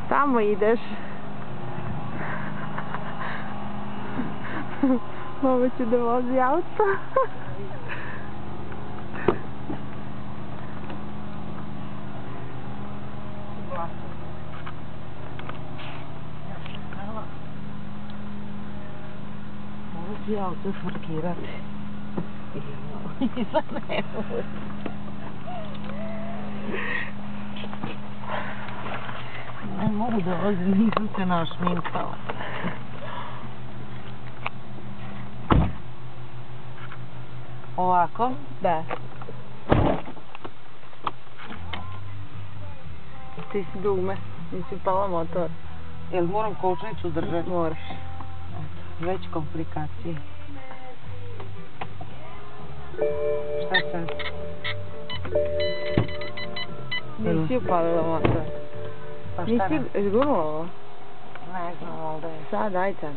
Tamo ideš. Ovo će da vozi auto. Ovo će auto parkirati. I sad ne može. Ne mogu da vozim, nisam se našminkala. Ovako? Da. Ti si dugme, nisi upala motor. Jel moram kočnicu držati? Moraš. Već komplikacije. Šta sad? Nisi upalila motor. Pa šta ne? Nisi gurnula ovo? Ne znam ovdje. Sad, aj sad.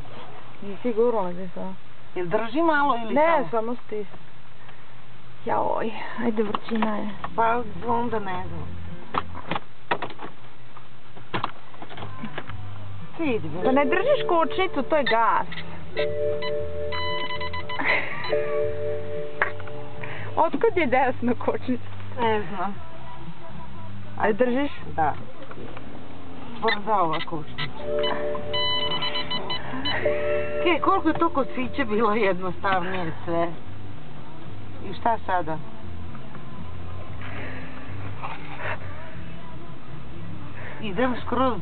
Nisi gurnula ti sad. Jel drži malo ili Ne, samo? samo stisni. Jaoj, ajde vrčina je. Pa onda ne znam. Idi bre. Da ne držiš kočnicu, to je gas. Otkud je desno kočnica? Ne znam. Ajde držiš? Da. Tvrda ova kočnica. Koliko je to kod Fiće bilo jednostavnije sve. I šta sada? Idem skroz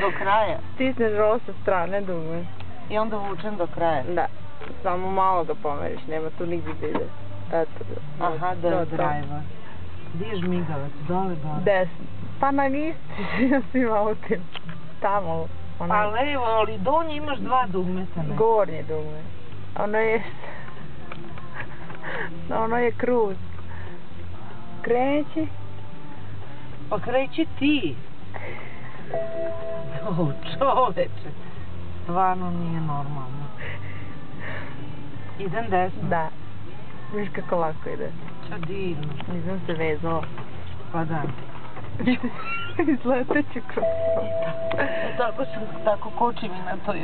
do kraja. Stisneš ovo sa strane, dugme. I onda vučem do kraja. Da, samo malo ga pomeriš, nema tu nigdje da ide. Eto da. Aha, da, driver. Gdje je žmigavac? Dole. Desno. Pa na listi na svim autima. Tamo. Pa levo, ali donje imaš dva dugmeta, ne? Gornje dugme. Ono je kruz. Kreći. Pa kreći ti. O, čoveče. Stvarno nije normalno. Idem desno? Da. Viš kako lako ide. Čo divno. Nisam se vezala. Pa da. Izleteću kroz to. Tako kočim i na toj